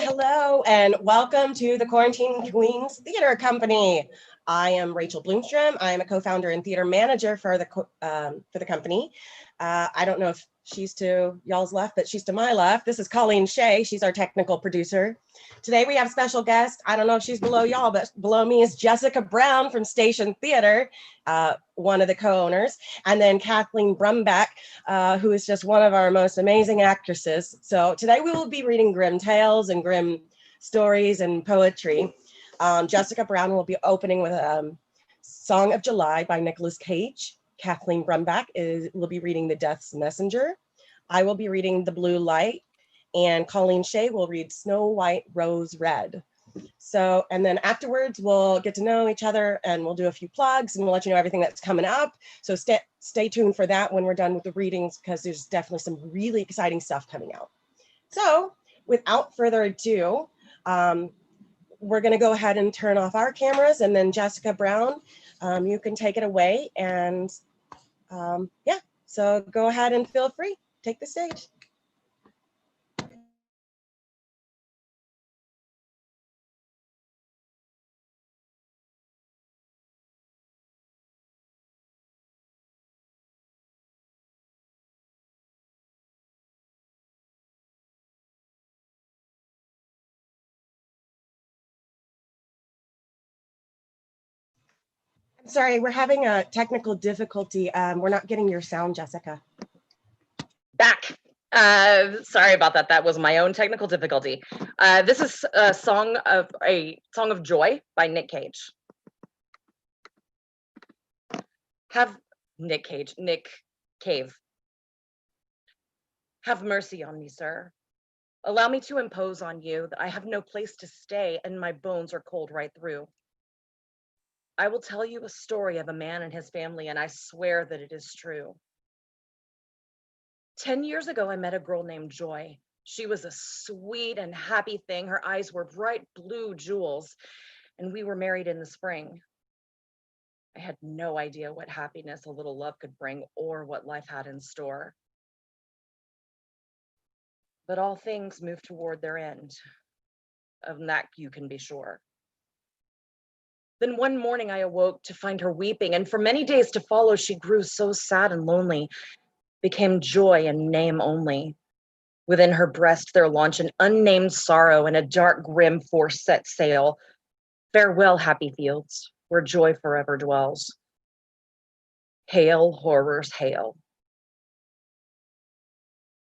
Hello, and welcome to the Quarantine Queens Theater Company. I am Rachel Blomstrom. I am a co-founder and theater manager for the company. I don't know if she's to y'all's left, but she's to my left. This is Colleen Shea. She's our technical producer. Today we have special guest. I don't know if she's below y'all, but below me is Jessica Brown from Station Theater, one of the co-owners, and then Cathleen Brumback, who is just one of our most amazing actresses. So today we will be reading Grimm tales and Grimm stories and poetry. Jessica Brown will be opening with Song of July by Nicolas Cage. Cathleen Brumback will be reading The Death's Messenger. I will be reading The Blue Light, and Colleen Shea will read Snow White, Rose Red. So, and then afterwards we'll get to know each other and we'll do a few plugs and we'll let you know everything that's coming up. So stay tuned for that when we're done with the readings, because there's definitely some really exciting stuff coming out. So without further ado, we're going to go ahead and turn off our cameras, and then Jessica Brown, you can take it away. And yeah, so go ahead and feel free, take the stage. Sorry, we're having a technical difficulty. We're not getting your sound, Jessica. Back. Sorry about that. That was my own technical difficulty. This is a song of joy by Nick Cage. Nick Cave. Have mercy on me, sir. Allow me to impose on you that I have no place to stay and my bones are cold right through. I will tell you a story of a man and his family, and I swear that it is true. 10 years ago, I met a girl named Joy. She was a sweet and happy thing. Her eyes were bright blue jewels, and we were married in the spring. I had no idea what happiness a little love could bring or what life had in store. But all things move toward their end. Of that you can be sure. Then one morning I awoke to find her weeping, and for many days to follow, she grew so sad and lonely, became joy in name only. Within her breast there launched an unnamed sorrow, and a dark grim force set sail. Farewell, happy fields, where joy forever dwells. Hail, horrors, hail.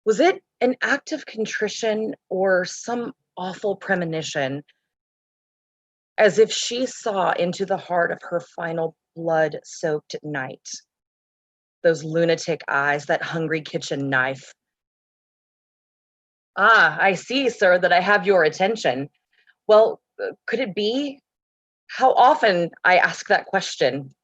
Was it an act of contrition or some awful premonition? As if she saw into the heart of her final blood-soaked night. Those lunatic eyes, that hungry kitchen knife. Ah, I see, sir, that I have your attention. Well, could it be? How often I ask that question?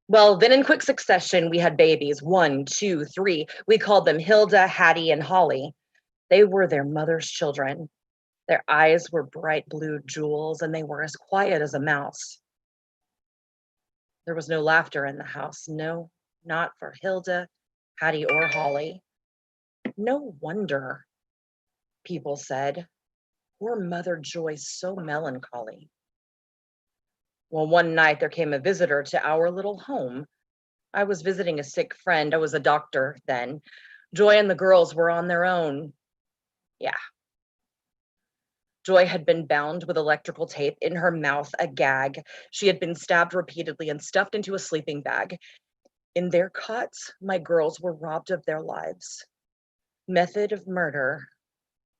Well, then in quick succession, we had babies, 1, 2, 3. We called them Hilda, Hattie, and Holly. They were their mother's children. Their eyes were bright blue jewels, and they were as quiet as a mouse. There was no laughter in the house. No, not for Hilda, Hattie, or Holly. No wonder, people said. Poor Mother Joy's so melancholy. Well, one night there came a visitor to our little home. I was visiting a sick friend. I was a doctor then. Joy and the girls were on their own. Yeah. Joy had been bound with electrical tape, in her mouth a gag. She had been stabbed repeatedly and stuffed into a sleeping bag. In their cots, my girls were robbed of their lives. Method of murder,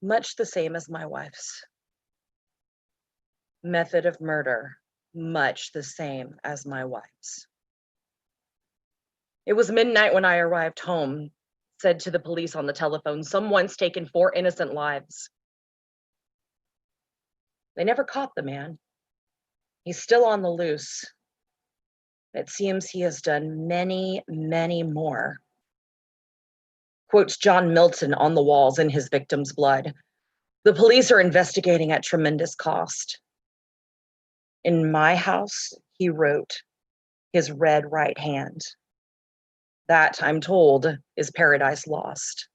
much the same as my wife's. Method of murder, much the same as my wife's. It was midnight when I arrived home, said to the police on the telephone, someone's taken 4 innocent lives. They never caught the man. He's still on the loose. It seems he has done many, many more. Quotes John Milton on the walls in his victim's blood. The police are investigating at tremendous cost. In my house, he wrote, his red right hand. That, I'm told, is paradise lost.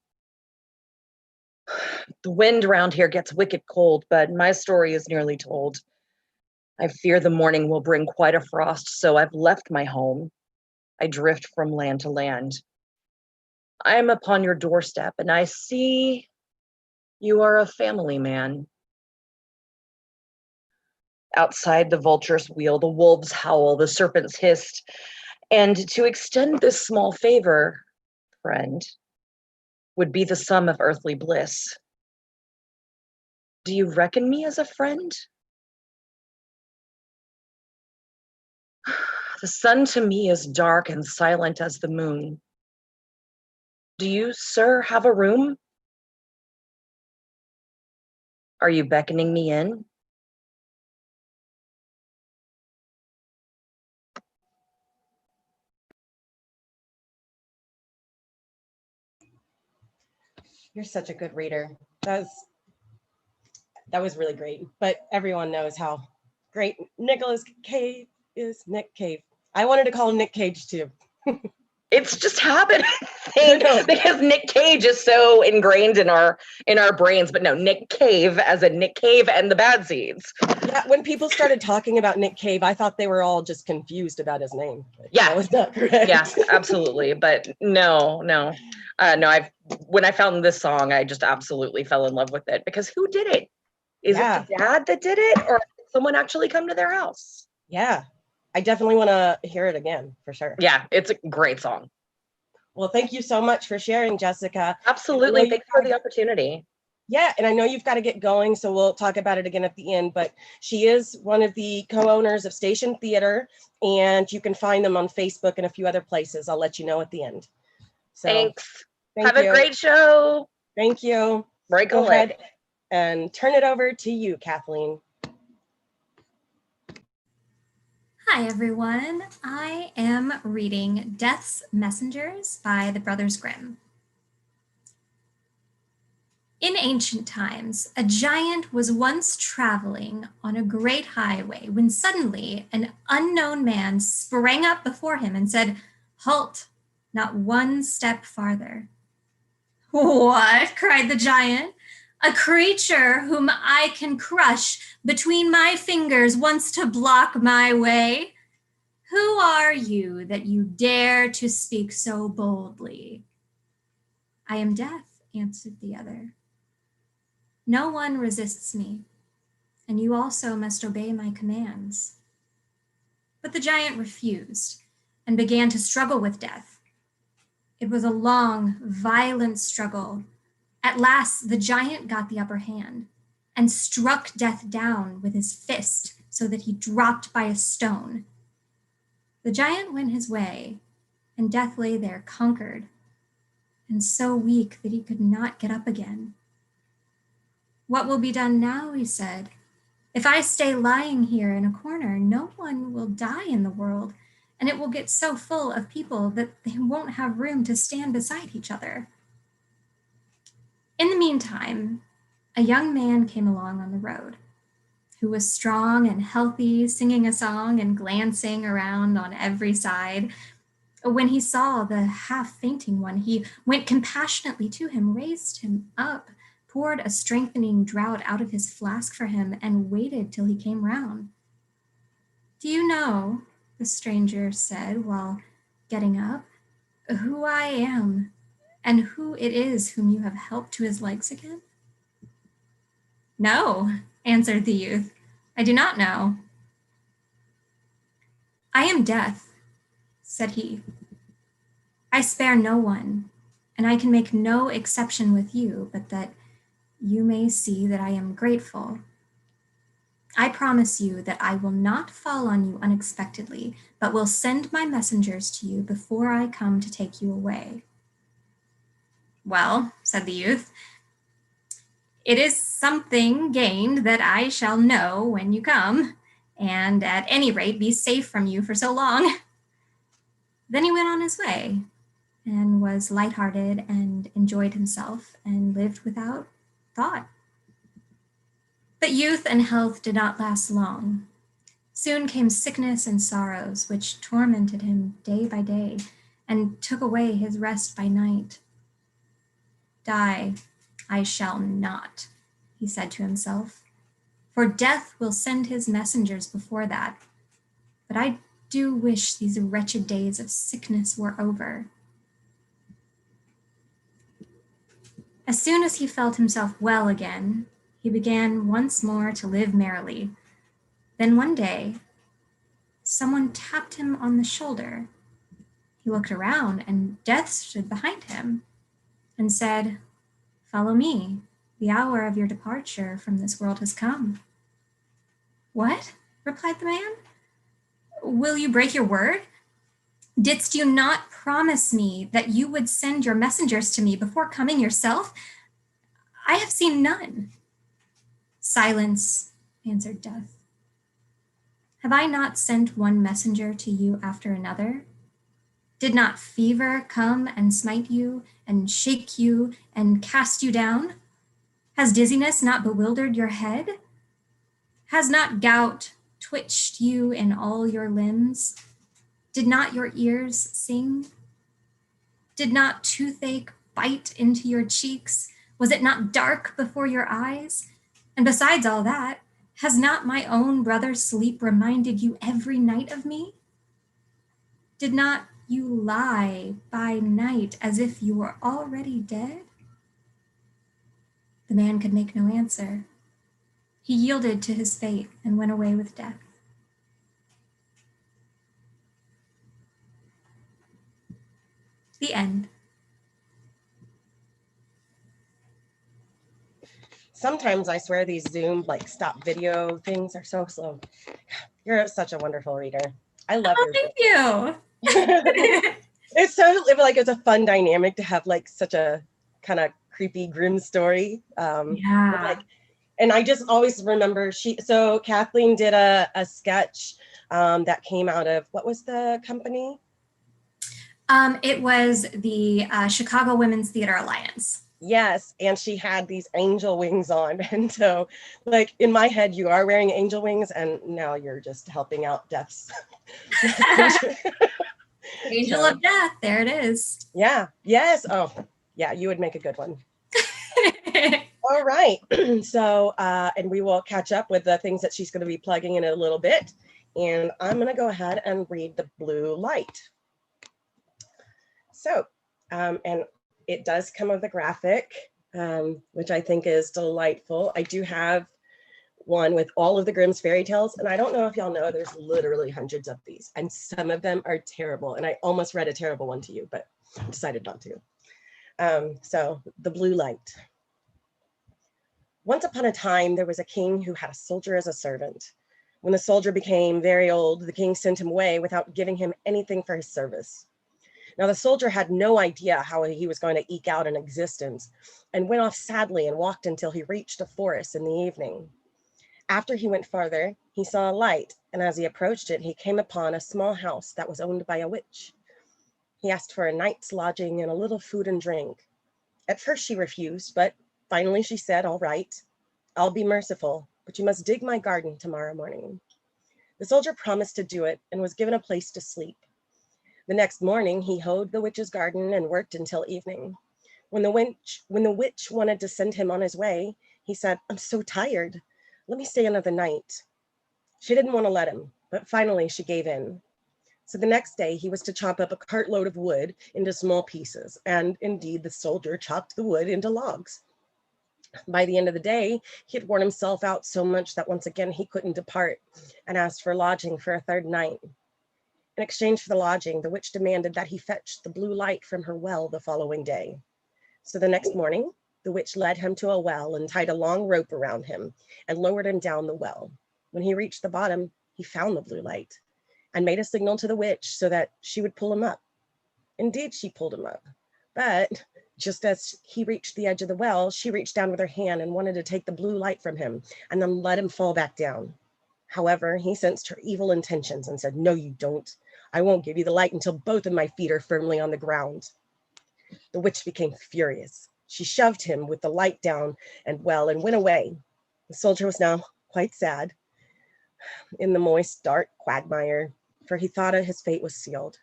The wind around here gets wicked cold, but my story is nearly told. I fear the morning will bring quite a frost, so I've left my home. I drift from land to land. I am upon your doorstep, and I see you are a family man. Outside, the vultures wheel, the wolves howl, the serpents hissed. And to extend this small favor, friend, would be the sum of earthly bliss. Do you reckon me as a friend? The sun to me is dark and silent as the moon. Do you, sir, have a room? Are you beckoning me in? You're such a good reader. That was really great. But everyone knows how great Nicolas Cage is. Nick Cave. I wanted to call him Nick Cage too. It's just habit, I think, because Nick Cage is so ingrained in our brains. But no, Nick Cave, as in Nick Cave and the Bad Seeds. Yeah, when people started talking about Nick Cave, I thought they were all just confused about his name. Yeah, that was not correct. Yeah, absolutely. But no. When I found this song, I just absolutely fell in love with it, because who did it? Is it the dad that did it, or did someone actually come to their house? Yeah, I definitely want to hear it again for sure. Yeah, it's a great song. Well, thank you so much for sharing, Jessica. Absolutely. Thanks for the opportunity. Yeah, and I know you've got to get going, so we'll talk about it again at the end, but she is one of the co-owners of Station Theater, and you can find them on Facebook and a few other places. I'll let you know at the end. So, Thanks. Have a great show. Thank you. Go ahead and turn it over to you, Kathleen. Hi, everyone. I am reading Death's Messengers by the Brothers Grimm. In ancient times, a giant was once traveling on a great highway when suddenly an unknown man sprang up before him and said, "Halt, not one step farther." "What?" cried the giant. "A creature whom I can crush between my fingers wants to block my way. Who are you that you dare to speak so boldly?" "I am Death," answered the other. "No one resists me, and you also must obey my commands." But the giant refused and began to struggle with Death. It was a long, violent struggle. At last, the giant got the upper hand and struck Death down with his fist so that he dropped by a stone. The giant went his way, and Death lay there conquered and so weak that he could not get up again. "What will be done now?" he said. "If I stay lying here in a corner, no one will die in the world, and it will get so full of people that they won't have room to stand beside each other." In the meantime, a young man came along on the road who was strong and healthy, singing a song and glancing around on every side. When he saw the half-fainting one, he went compassionately to him, raised him up, poured a strengthening draught out of his flask for him, and waited till he came round. "Do you know," the stranger said while getting up, "who I am and who it is whom you have helped to his legs again?" "No," answered the youth, "I do not know." "I am Death," said he. "I spare no one, and I can make no exception with you, but that you may see that I am grateful. I promise you that I will not fall on you unexpectedly, but will send my messengers to you before I come to take you away." "Well," said the youth, "it is something gained that I shall know when you come, and at any rate be safe from you for so long." Then he went on his way and was lighthearted and enjoyed himself and lived without thought. But youth and health did not last long. Soon came sickness and sorrows, which tormented him day by day and took away his rest by night. "Die, I shall not, he said to himself, for death will send his messengers before that. But I do wish these wretched days of sickness were over. As soon as he felt himself well again, he began once more to live merrily. Then one day, someone tapped him on the shoulder. He looked around, and Death stood behind him and said, "Follow me. The hour of your departure from this world has come." "What?" replied the man. "Will you break your word? Didst you not promise me that you would send your messengers to me before coming yourself? I have seen none." "Silence," answered Death. "Have I not sent one messenger to you after another? Did not fever come and smite you and shake you and cast you down? Has dizziness not bewildered your head? Has not gout twitched you in all your limbs? Did not your ears sing? Did not toothache bite into your cheeks? Was it not dark before your eyes? And besides all that, has not my own brother's sleep reminded you every night of me? Did not you lie by night as if you were already dead?" The man could make no answer. He yielded to his fate and went away with Death. The end. Sometimes I swear these Zoom like stop video things are so slow. You're such a wonderful reader. I love Oh, thank you. It's so like it's a fun dynamic to have like such a kind of creepy grim story. Yeah. Like, and I just always remember so Kathleen did a sketch that came out of, what was the company? It was the Chicago Women's Theater Alliance. Yes, and she had these angel wings on. And so like in my head, you are wearing angel wings and now you're just helping out Death's. Angel So, of Death, there it is. yeah, yes. Oh, yeah, you would make a good one. All right. So, and we will catch up with the things that she's going to be plugging in a little bit. And I'm going to go ahead and read the blue light. So, and it does come with a graphic, which I think is delightful. I do have one with all of the Grimm's fairy tales. And I don't know if y'all know, there's literally hundreds of these. And some of them are terrible. And I almost read a terrible one to you, but decided not to. So, the blue light. Once upon a time, there was a king who had a soldier as a servant. When the soldier became very old, the king sent him away without giving him anything for his service. Now, the soldier had no idea how he was going to eke out an existence and went off sadly and walked until he reached a forest in the evening. After he went farther, he saw a light, and as he approached it, he came upon a small house that was owned by a witch. He asked for a night's lodging and a little food and drink. At first she refused, but finally she said, "All right, I'll be merciful, but you must dig my garden tomorrow morning." The soldier promised to do it and was given a place to sleep. The next morning, he hoed the witch's garden and worked until evening. When the witch wanted to send him on his way, he said, "I'm so tired. Let me stay another night." She didn't want to let him, but finally she gave in. So the next day, he was to chop up a cartload of wood into small pieces, and indeed the soldier chopped the wood into logs. By the end of the day, he had worn himself out so much that once again he couldn't depart and asked for lodging for a third night. In exchange for the lodging, the witch demanded that he fetch the blue light from her well the following day. So the next morning, the witch led him to a well and tied a long rope around him and lowered him down the well. When he reached the bottom, he found the blue light and made a signal to the witch so that she would pull him up. Indeed, she pulled him up, but just as he reached the edge of the well, she reached down with her hand and wanted to take the blue light from him and then let him fall back down. However, he sensed her evil intentions and said, "No, you don't. I won't give you the light until both of my feet are firmly on the ground." The witch became furious. She shoved him with the light down and went away. The soldier was now quite sad in the moist, dark quagmire, for he thought his fate was sealed.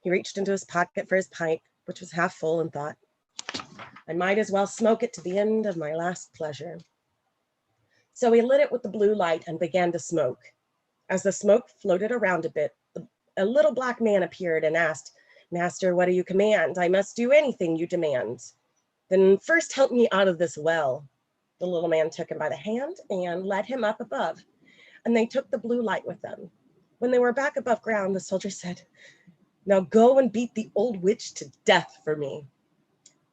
He reached into his pocket for his pipe, which was half full, and thought, I might as well smoke it to the end of my last pleasure. So he lit it with the blue light and began to smoke. As the smoke floated around a bit, a little black man appeared and asked, "Master, what do you command? I must do anything you demand." "Then first help me out of this well." The little man took him by the hand and led him up above, and they took the blue light with them. When they were back above ground, the soldier said, "Now go and beat the old witch to death for me."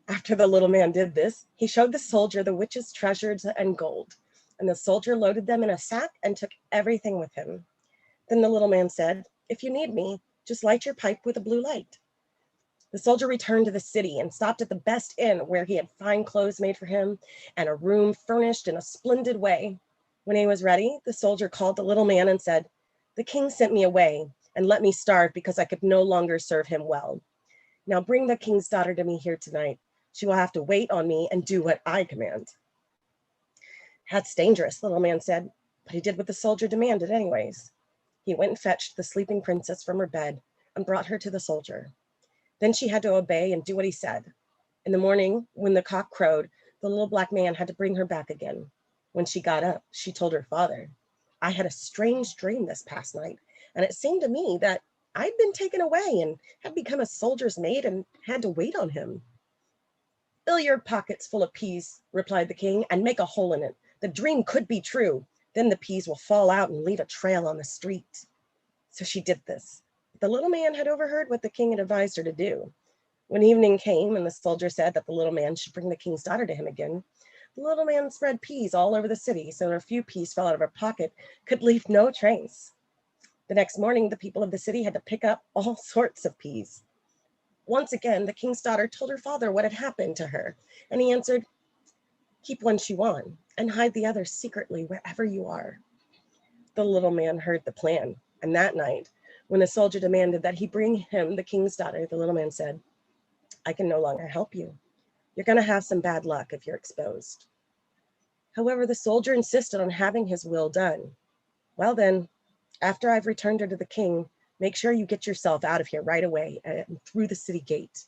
After the little man did this, he showed the soldier the witch's treasures and gold, and the soldier loaded them in a sack and took everything with him. Then the little man said, "If you need me, just light your pipe with a blue light." The soldier returned to the city and stopped at the best inn, where he had fine clothes made for him and a room furnished in a splendid way. When he was ready, the soldier called the little man and said, "The king sent me away and let me starve because I could no longer serve him well. Now bring the king's daughter to me here tonight. She will have to wait on me and do what I command." "That's dangerous," the little man said, but he did what the soldier demanded anyways. He went and fetched the sleeping princess from her bed and brought her to the soldier. Then she had to obey and do what he said. In the morning, when the cock crowed, the little black man had to bring her back again. When she got up, she told her father, "I had a strange dream this past night, and it seemed to me that I'd been taken away and had become a soldier's maid and had to wait on him." "Fill your pockets full of peas," replied the king, "and make a hole in it. The dream could be true. Then the peas will fall out and leave a trail on the street." So she did this. The little man had overheard what the king had advised her to do. When evening came and the soldier said that the little man should bring the king's daughter to him again, the little man spread peas all over the city so that a few peas fell out of her pocket could leave no trace. The next morning, the people of the city had to pick up all sorts of peas. Once again, the king's daughter told her father what had happened to her, and he answered, "Keep one shoe on and hide the other secretly wherever you are." The little man heard the plan, and that night, when the soldier demanded that he bring him the king's daughter, the little man said, "I can no longer help you. You're going to have some bad luck if you're exposed." However, the soldier insisted on having his will done. "Well then, after I've returned her to the king, make sure you get yourself out of here right away and through the city gate."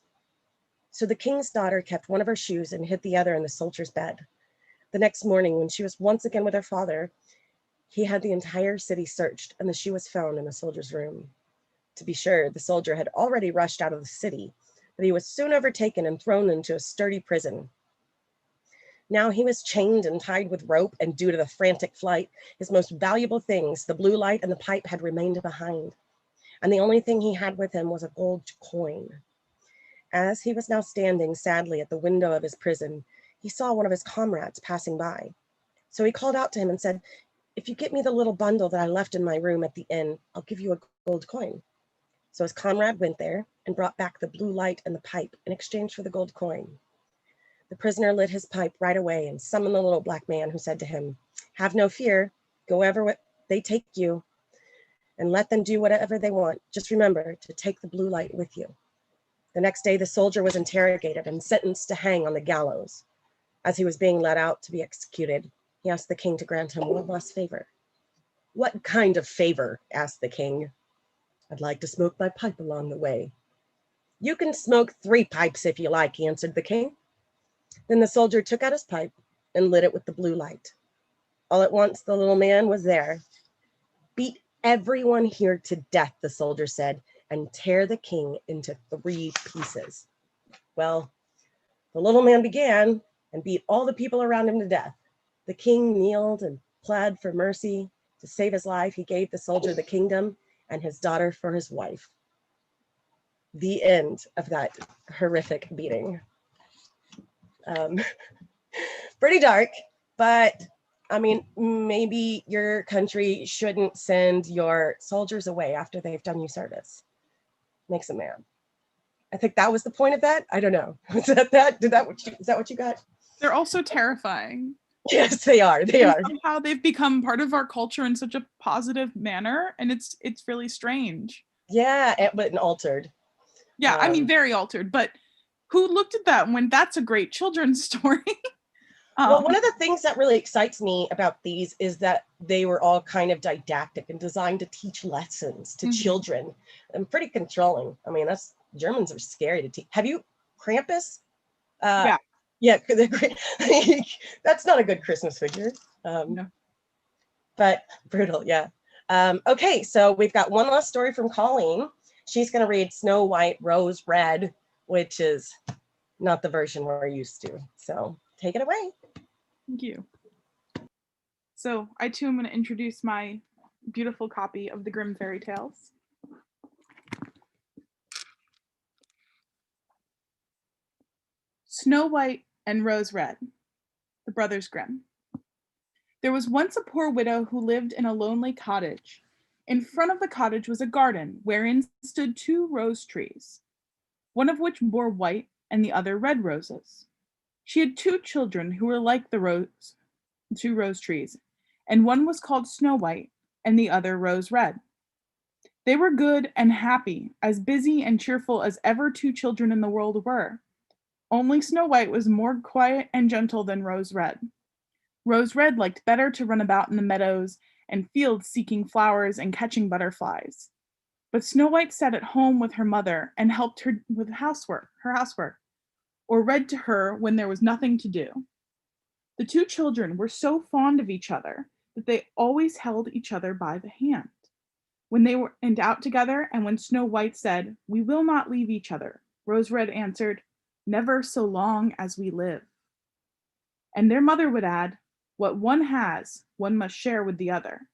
So the king's daughter kept one of her shoes and hid the other in the soldier's bed. The next morning, when she was once again with her father, he had the entire city searched, and the shoe was found in the soldier's room. To be sure, the soldier had already rushed out of the city, but he was soon overtaken and thrown into a sturdy prison. Now he was chained and tied with rope, and due to the frantic flight, his most valuable things, the blue light and the pipe, had remained behind. And the only thing he had with him was a gold coin. As he was now standing sadly at the window of his prison, he saw one of his comrades passing by. So he called out to him and said, "If you get me the little bundle that I left in my room at the inn, I'll give you a gold coin." So his comrade went there and brought back the blue light and the pipe in exchange for the gold coin. The prisoner lit his pipe right away and summoned the little black man, who said to him, "Have no fear, go wherever they take you and let them do whatever they want. Just remember to take the blue light with you." The next day, the soldier was interrogated and sentenced to hang on the gallows. As he was being led out to be executed, he asked the king to grant him one last favor. "What kind of favor?" asked the king. "I'd like to smoke my pipe along the way." "You can smoke 3 pipes if you like," answered the king. Then the soldier took out his pipe and lit it with the blue light. All at once, the little man was there. "Beat everyone here to death," the soldier said, "and tear the king into 3 pieces." Well, the little man began and beat all the people around him to death. The king kneeled and pled for mercy. To save his life, he gave the soldier the kingdom and his daughter for his wife. The end of that horrific beating. Pretty dark, but I mean, maybe your country shouldn't send your soldiers away after they've done you service. Makes them mad. I think that was the point of that. I don't know. Was that? Is that what you got? They're also terrifying. Yes, they are. They And are. somehow they've become part of our culture in such a positive manner, and it's really strange. Yeah, but altered. Yeah, I mean, very altered. But who looked at that when that's a great children's story? Well, one of the things that really excites me about these is that they were all kind of didactic and designed to teach lessons to children, and pretty controlling. I mean, Germans are scary to teach. Have you Krampus? Yeah. Yeah, that's not a good Christmas figure. No. But brutal, yeah. Okay, so we've got one last story from Colleen. She's going to read Snow White, Rose Red, which is not the version we're used to. So take it away. Thank you. So I too am going to introduce my beautiful copy of the Grimm fairy tales. Snow White and Rose Red, the Brothers Grimm. There was once a poor widow who lived in a lonely cottage. In front of the cottage was a garden wherein stood 2 rose trees, one of which bore white and the other red roses. She had 2 children who were like the 2 rose trees, and one was called Snow White and the other Rose Red. They were good and happy, as busy and cheerful as ever 2 children in the world were. Only Snow White was more quiet and gentle than Rose Red. Rose Red liked better to run about in the meadows and fields seeking flowers and catching butterflies. But Snow White sat at home with her mother and helped her with her housework, or read to her when there was nothing to do. The 2 children were so fond of each other that they always held each other by the hand. When they went out together, and when Snow White said, "We will not leave each other," Rose Red answered, "Never so long as we live." And their mother would add, "What one has, one must share with the other."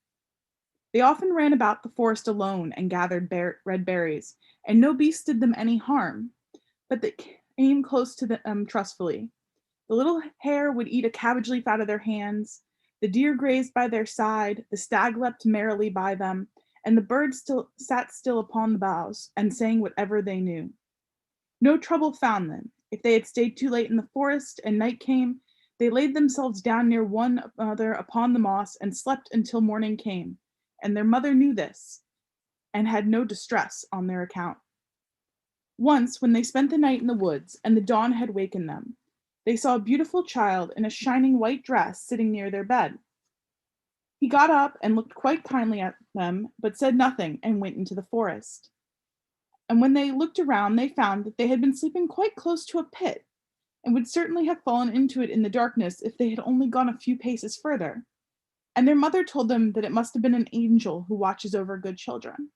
They often ran about the forest alone and gathered red berries, and no beast did them any harm, but they came close to them trustfully. The little hare would eat a cabbage leaf out of their hands, the deer grazed by their side, the stag leapt merrily by them, and the birds sat still upon the boughs and sang whatever they knew. No trouble found them. If they had stayed too late in the forest and night came, they laid themselves down near one another upon the moss and slept until morning came, and their mother knew this and had no distress on their account. Once, when they spent the night in the woods and the dawn had wakened them, they saw a beautiful child in a shining white dress sitting near their bed. He got up and looked quite kindly at them, but said nothing and went into the forest. And when they looked around, they found that they had been sleeping quite close to a pit, and would certainly have fallen into it in the darkness if they had only gone a few paces further. And their mother told them that it must have been an angel who watches over good children.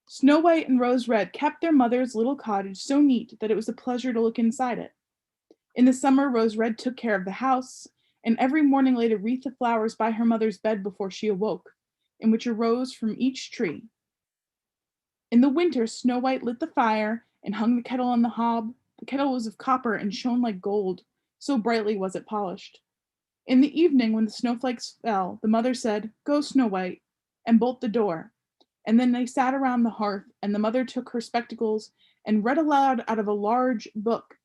Snow White and Rose Red kept their mother's little cottage so neat that it was a pleasure to look inside it. In the summer, Rose Red took care of the house, and every morning laid a wreath of flowers by her mother's bed before she awoke, in which arose from each tree. In the winter, Snow White lit the fire and hung the kettle on the hob. The kettle was of copper and shone like gold, so brightly was it polished. In the evening, when the snowflakes fell, the mother said, "Go, Snow White, and bolt the door." And then they sat around the hearth, and the mother took her spectacles and read aloud out of a large book.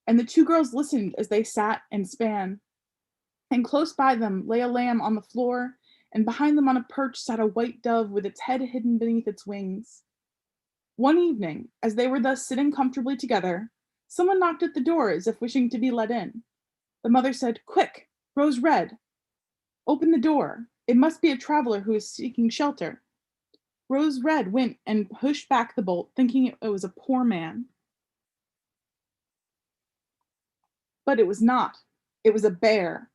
And the 2 girls listened as they sat and span. And close by them lay a lamb on the floor, and behind them on a perch sat a white dove with its head hidden beneath its wings. One evening, as they were thus sitting comfortably together, someone knocked at the door as if wishing to be let in. The mother said, "Quick, Rose Red, open the door. It must be a traveler who is seeking shelter." Rose Red went and pushed back the bolt, thinking it was a poor man. But it was not. It was a bear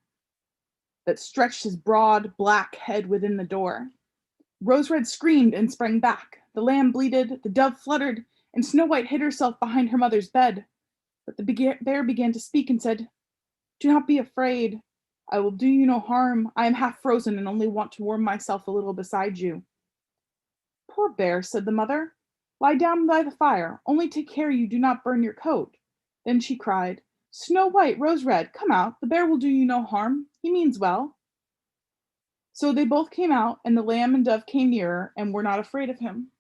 that stretched his broad, black head within the door. Rose Red screamed and sprang back. The lamb bleated, the dove fluttered, and Snow White hid herself behind her mother's bed. But the bear began to speak and said, "Do not be afraid. I will do you no harm. I am half frozen and only want to warm myself a little beside you." "Poor bear," said the mother. "Lie down by the fire. Only take care you do not burn your coat." Then she cried, "Snow White, Rose Red, come out. The bear will do you no harm. He means well." So they both came out, and the lamb and dove came nearer and were not afraid of him.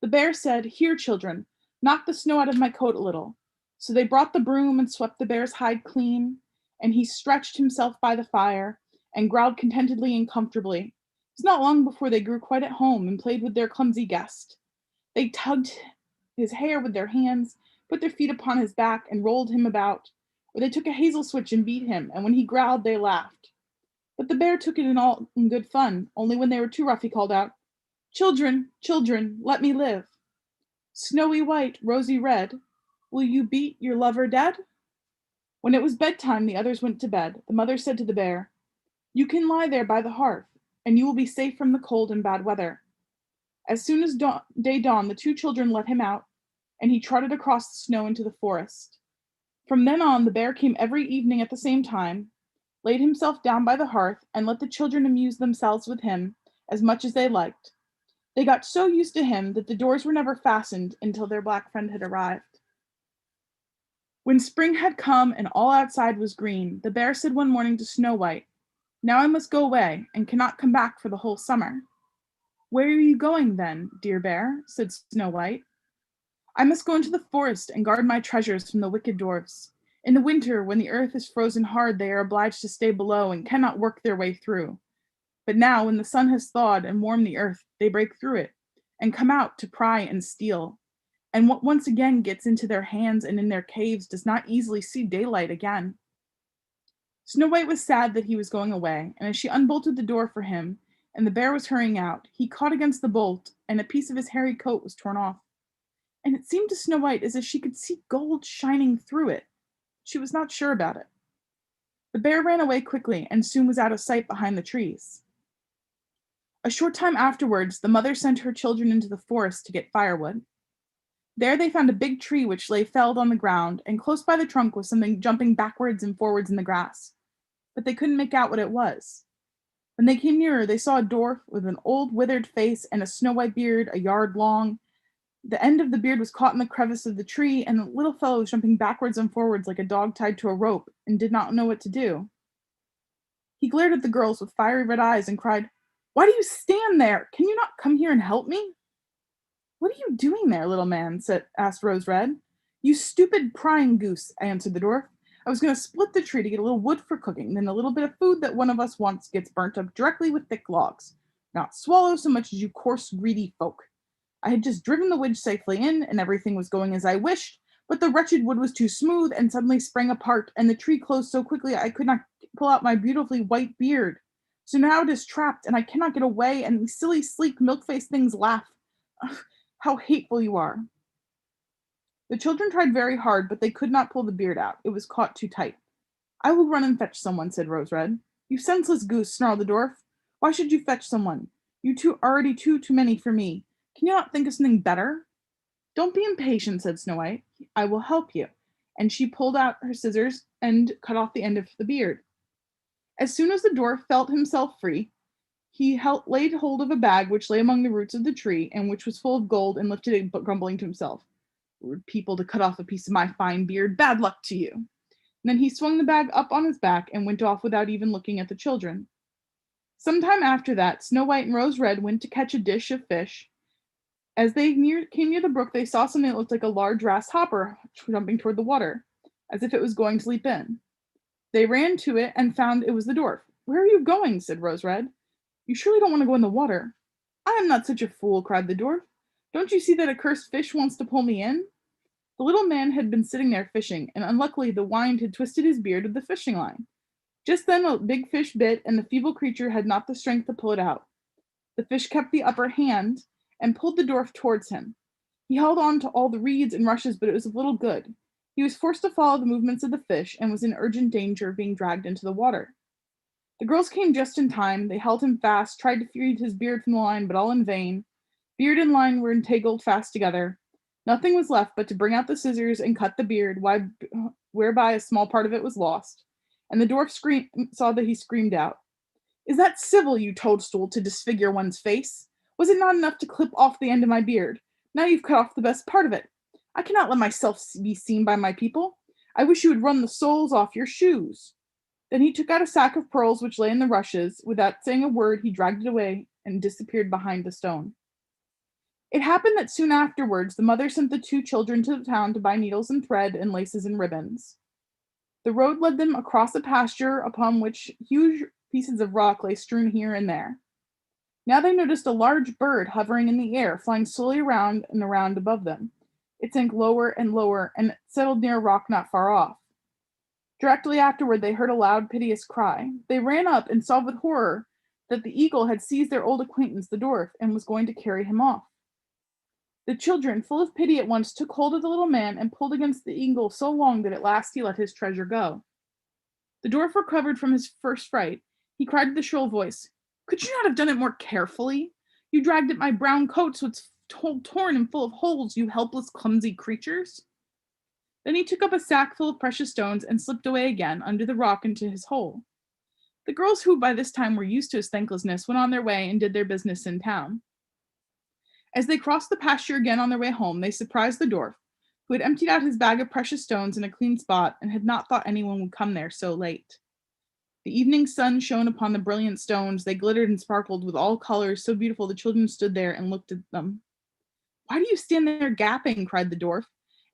The bear said, "Here, children, knock the snow out of my coat a little." So they brought the broom and swept the bear's hide clean, and he stretched himself by the fire and growled contentedly and comfortably. It was not long before they grew quite at home and played with their clumsy guest. They tugged his hair with their hands, put their feet upon his back, and rolled him about, or they took a hazel switch and beat him, and when he growled, they laughed. But the bear took it in good fun, only when they were too rough he called out, "Children, children, let me live. Snowy white, rosy red, will you beat your lover dead?" When it was bedtime, the others went to bed. The mother said to the bear, "You can lie there by the hearth, and you will be safe from the cold and bad weather." As soon as day dawned, the two children let him out, and he trotted across the snow into the forest. From then on, the bear came every evening at the same time, laid himself down by the hearth, and let the children amuse themselves with him as much as they liked. They got so used to him that the doors were never fastened until their black friend had arrived. When spring had come and all outside was green, the bear said one morning to Snow White, "Now I must go away and cannot come back for the whole summer." "Where are you going then, dear bear?" said Snow White. "I must go into the forest and guard my treasures from the wicked dwarfs. In the winter, when the earth is frozen hard, they are obliged to stay below and cannot work their way through. But now, when the sun has thawed and warmed the earth, they break through it and come out to pry and steal. And what once again gets into their hands and in their caves does not easily see daylight again." Snow White was sad that he was going away, and as she unbolted the door for him, and the bear was hurrying out, he caught against the bolt, and a piece of his hairy coat was torn off. And it seemed to Snow White as if she could see gold shining through it. She was not sure about it. The bear ran away quickly, and soon was out of sight behind the trees. A short time afterwards, the mother sent her children into the forest to get firewood. There they found a big tree which lay felled on the ground, and close by the trunk was something jumping backwards and forwards in the grass. But they couldn't make out what it was. When they came nearer, they saw a dwarf with an old withered face and a snow-white beard a yard long. The end of the beard was caught in the crevice of the tree, and the little fellow was jumping backwards and forwards like a dog tied to a rope, and did not know what to do. He glared at the girls with fiery red eyes and cried, "Why do you stand there? Can you not come here and help me?" "What are you doing there, little man?" asked Rose Red. "You stupid prying goose," answered the dwarf. "I was going to split the tree to get a little wood for cooking, then a little bit of food that one of us wants gets burnt up directly with thick logs. Not swallow so much as you coarse, greedy folk. I had just driven the wedge safely in, and everything was going as I wished, but the wretched wood was too smooth and suddenly sprang apart, and the tree closed so quickly I could not pull out my beautifully white beard. So now it is trapped, and I cannot get away, and these silly, sleek, milk-faced things laugh. Ugh, how hateful you are." The children tried very hard, but they could not pull the beard out. It was caught too tight. "I will run and fetch someone," said Rose Red. "You senseless goose," snarled the dwarf. "Why should you fetch someone? You two are already too many for me. Can you not think of something better?" "Don't be impatient," said Snow White. "I will help you." And she pulled out her scissors and cut off the end of the beard. As soon as the dwarf felt himself free, he laid hold of a bag which lay among the roots of the tree, and which was full of gold, and lifted it, grumbling to himself, "Rude people to cut off a piece of my fine beard. Bad luck to you." And then he swung the bag up on his back and went off without even looking at the children. Some time after that, Snow White and Rose Red went to catch a dish of fish. As they came near the brook, they saw something that looked like a large grasshopper jumping toward the water, as if it was going to leap in. They ran to it and found it was the dwarf. "Where are you going?" said Rose Red. "You surely don't want to go in the water." "I am not such a fool," cried the dwarf. "Don't you see that a cursed fish wants to pull me in?" The little man had been sitting there fishing, and unluckily the wind had twisted his beard with the fishing line. Just then a big fish bit, and the feeble creature had not the strength to pull it out. The fish kept the upper hand and pulled the dwarf towards him. He held on to all the reeds and rushes, but it was of little good. He was forced to follow the movements of the fish, and was in urgent danger of being dragged into the water. The girls came just in time. They held him fast, tried to free his beard from the line, but all in vain. Beard and line were entangled fast together. Nothing was left but to bring out the scissors and cut the beard, whereby a small part of it was lost. And the dwarf saw that he screamed out, "Is that civil, you toadstool, to disfigure one's face? Was it not enough to clip off the end of my beard? Now you've cut off the best part of it. I cannot let myself be seen by my people. I wish you would run the soles off your shoes." Then he took out a sack of pearls which lay in the rushes. Without saying a word, he dragged it away and disappeared behind the stone. It happened that soon afterwards the mother sent the two children to the town to buy needles and thread and laces and ribbons. The road led them across a pasture upon which huge pieces of rock lay strewn here and there. Now they noticed a large bird hovering in the air, flying slowly around and around above them. It sank lower and lower, and settled near a rock not far off. Directly afterward they heard a loud, piteous cry. They ran up and saw with horror that the eagle had seized their old acquaintance, the dwarf, and was going to carry him off. The children, full of pity at once, took hold of the little man and pulled against the eagle so long that at last he let his treasure go. The dwarf recovered from his first fright. He cried with a shrill voice, "Could you not have done it more carefully? You dragged at my brown coat so it's torn and full of holes, you helpless, clumsy creatures." Then he took up a sack full of precious stones and slipped away again under the rock into his hole. The girls, who by this time were used to his thanklessness, went on their way and did their business in town. As they crossed the pasture again on their way home, they surprised the dwarf, who had emptied out his bag of precious stones in a clean spot and had not thought anyone would come there so late. The evening sun shone upon the brilliant stones. They glittered and sparkled with all colors so beautiful the children stood there and looked at them. "Why do you stand there gapping?" cried the dwarf,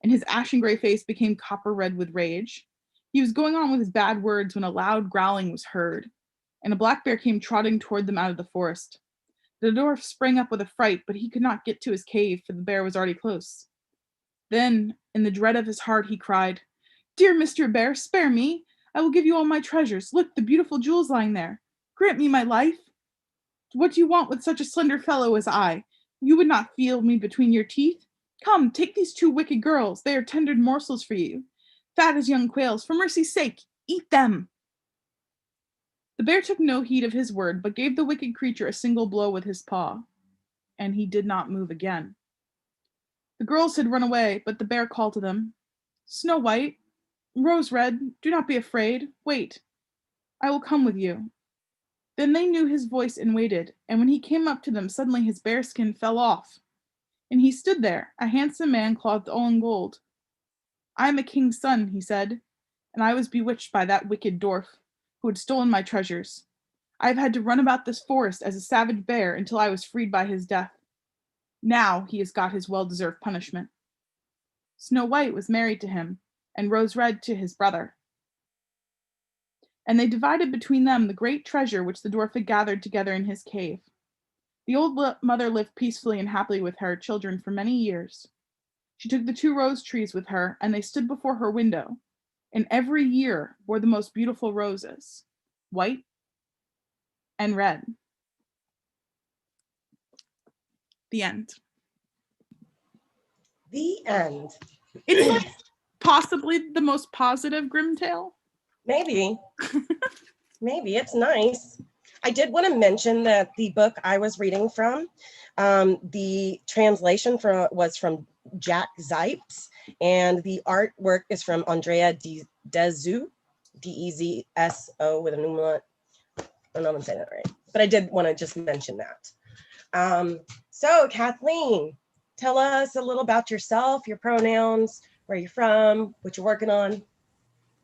and his ashen gray face became copper red with rage. He was going on with his bad words when a loud growling was heard, and a black bear came trotting toward them out of the forest. The dwarf sprang up with a fright, but he could not get to his cave, for the bear was already close. Then, in the dread of his heart, he cried, "Dear Mr. Bear, spare me. I will give you all my treasures. Look, the beautiful jewels lying there. Grant me my life. What do you want with such a slender fellow as I? You would not feel me between your teeth? Come, take these 2 wicked girls. They are tender morsels for you. Fat as young quails. For mercy's sake, eat them." The bear took no heed of his word, but gave the wicked creature a single blow with his paw, and he did not move again. The girls had run away, but the bear called to them, "Snow White, Rose Red, do not be afraid. Wait, I will come with you." Then they knew his voice and waited, and when he came up to them, suddenly his bear skin fell off, and he stood there, a handsome man clothed all in gold. "I am a king's son," he said, "and I was bewitched by that wicked dwarf, who had stolen my treasures. I have had to run about this forest as a savage bear until I was freed by his death. Now he has got his well-deserved punishment." Snow White was married to him, and Rose Red to his brother. And they divided between them the great treasure which the dwarf had gathered together in his cave. The old mother lived peacefully and happily with her children for many years. She took the 2 rose trees with her, and they stood before her window, and every year bore the most beautiful roses, white and red. The end. The end. It's like possibly the most positive Grimm tale. Maybe. Maybe it's nice. I did want to mention that the book I was reading from, the translation was from Jack Zipes, and the artwork is from Andrea Dezzo, Dezso with an umlaut. I don't know if I'm saying that right, but I did want to just mention that. So Kathleen, tell us a little about yourself, your pronouns, where you're from, what you're working on.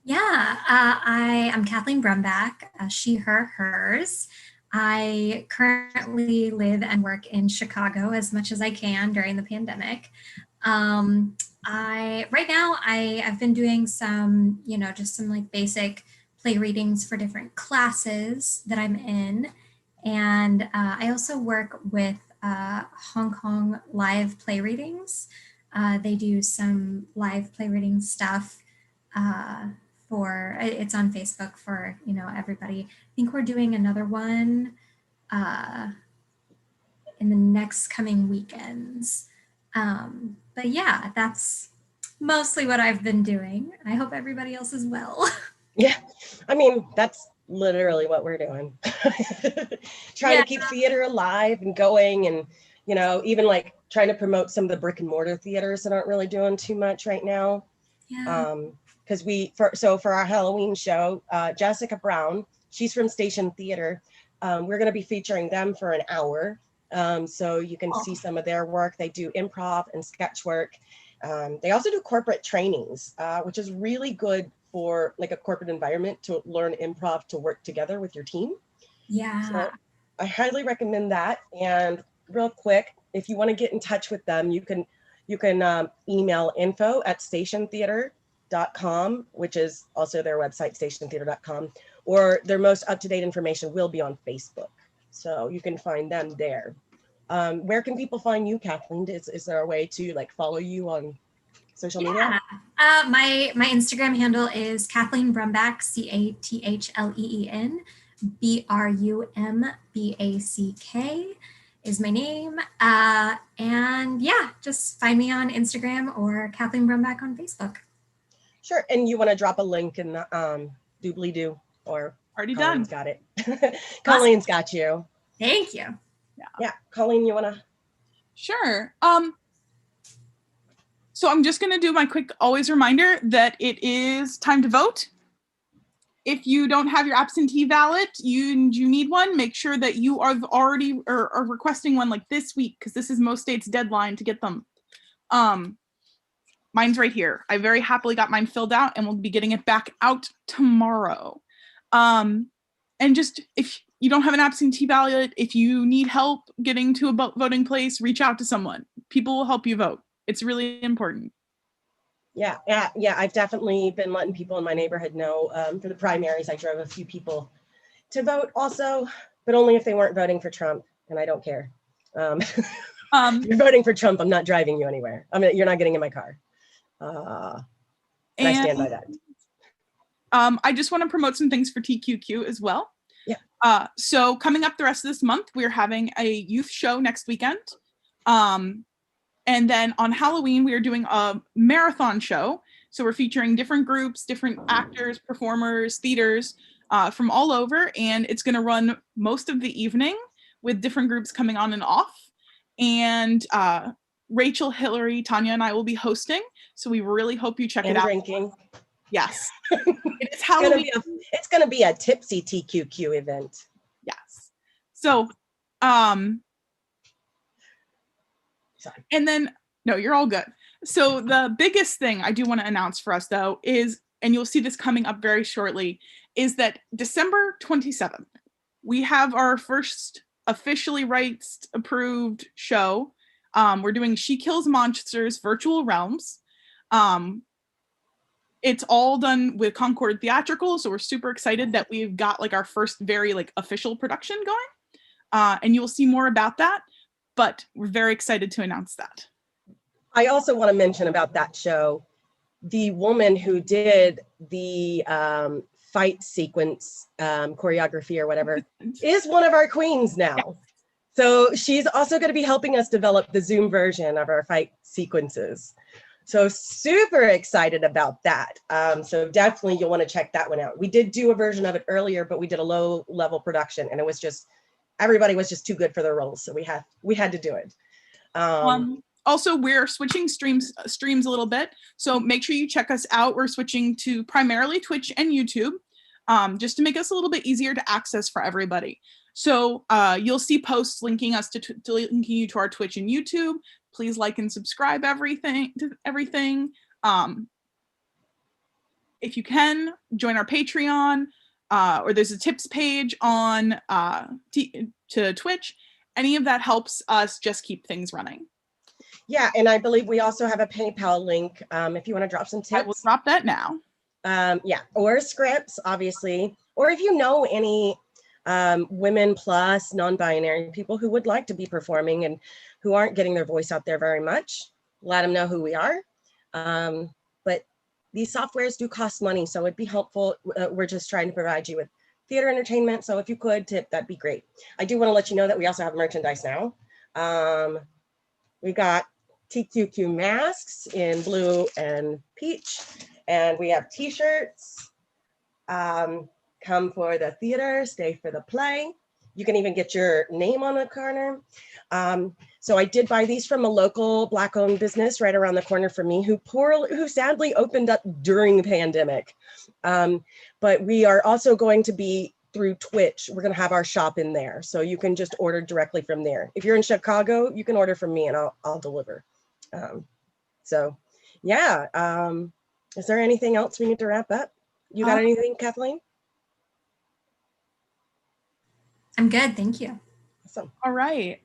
Yeah, I am Cathleen Brumback, she, her, hers. I currently live and work in Chicago as much as I can during the pandemic. Right now I've been doing some, just some like basic play readings for different classes that I'm in. And I also work with Hong Kong live play readings. They do some live play reading stuff it's on Facebook for, everybody. I think we're doing another one in the next coming weekends. But yeah, that's mostly what I've been doing. I hope everybody else is well. Yeah, I mean, that's literally what we're doing. Trying to keep theater alive and going, and, even like trying to promote some of the brick and mortar theaters that aren't really doing too much right now. Yeah. Because for our Halloween show, Jessica Brown, she's from Station Theater. We're going to be featuring them for an hour. So you can see some of their work. They do improv and sketch work. They also do corporate trainings, which is really good for like a corporate environment to learn improv, to work together with your team. Yeah. So I highly recommend that. And real quick, if you want to get in touch with them, you can email info@stationtheater.com, which is also their website, stationtheater.com, or their most up-to-date information will be on Facebook. So you can find them there. Where can people find you, Kathleen? Is there a way to like follow you on social media? My Instagram handle is Cathleen Brumback, Cathleen Brumback. is my name. And yeah, just find me on Instagram or Cathleen Brumback on Facebook. Sure. And you want to drop a link in the doobly-doo, or Already Colleen's done. got it. Colleen's got you. Thank you. Yeah. Colleen, you want to? Sure. So I'm just going to do my quick always reminder that it is time to vote. If you don't have your absentee ballot, you need one, make sure that you are already or are requesting one like this week, because this is most states' deadline to get them. Mine's right here. I very happily got mine filled out and we'll be getting it back out tomorrow. And just if you don't have an absentee ballot, if you need help getting to a voting place, reach out to someone. People will help you vote. It's really important. Yeah. I've definitely been letting people in my neighborhood know. For the primaries, I drove a few people to vote also, but only if they weren't voting for Trump, and I don't care. You're voting for Trump, I'm not driving you anywhere. I mean, you're not getting in my car. And I stand by that. I just want to promote some things for TQQ as well. Yeah. So coming up the rest of this month, we're having a youth show next weekend. And then on Halloween, we are doing a marathon show. So we're featuring different groups, different actors, performers, theaters from all over. And it's going to run most of the evening with different groups coming on and off. And Rachel, Hillary, Tanya, and I will be hosting. So we really hope you check it out. Drinking. Yes. It is Halloween. It's going to be a tipsy TQQ event. Yes. So, Sorry. And then, no, you're all good. So the biggest thing I do want to announce for us though is, and you'll see this coming up very shortly, is that December 27th, we have our first officially rights approved show. We're doing She Kills Monsters Virtual Realms. It's all done with Concord Theatrical, so we're super excited that we've got like our first very like official production going. And you'll see more about that, but we're very excited to announce that. I also want to mention about that show, the woman who did the fight sequence choreography or whatever is one of our queens now. Yes. So she's also going to be helping us develop the Zoom version of our fight sequences. So super excited about that. So definitely you'll want to check that one out. We did do a version of it earlier, but we did a low level production and it was just, everybody was just too good for their roles. So we had to do it. Also, we're switching streams a little bit. So make sure you check us out. We're switching to primarily Twitch and YouTube, just to make us a little bit easier to access for everybody. So you'll see posts linking us to linking you to our Twitch and YouTube. Please like and subscribe everything. If you can, join our Patreon, or there's a tips page on to Twitch. Any of that helps us just keep things running. Yeah, and I believe we also have a PayPal link if you want to drop some tips. I will drop that now. Yeah, or scripts, obviously. Or if you know any women plus non-binary people who would like to be performing and who aren't getting their voice out there very much, let them know who we are. But these softwares do cost money, so it'd be helpful. We're just trying to provide you with theater entertainment. So if you could tip, that'd be great. I do want to let you know that we also have merchandise now. We got TQQ masks in blue and peach, and we have t-shirts. Come for the theater, stay for the play. You can even get your name on the corner. So I did buy these from a local Black-owned business right around the corner from me who sadly opened up during the pandemic. But we are also going to be through Twitch. We're going to have our shop in there. So you can just order directly from there. If you're in Chicago, you can order from me and I'll deliver. So yeah. Is there anything else we need to wrap up? You got anything, Kathleen? I'm good, thank you. Awesome. All right.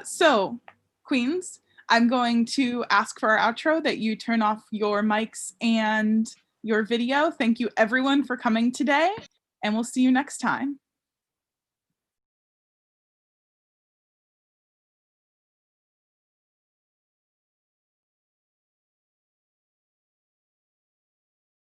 So, Queens, I'm going to ask for our outro that you turn off your mics and your video. Thank you, everyone, for coming today, and we'll see you next time.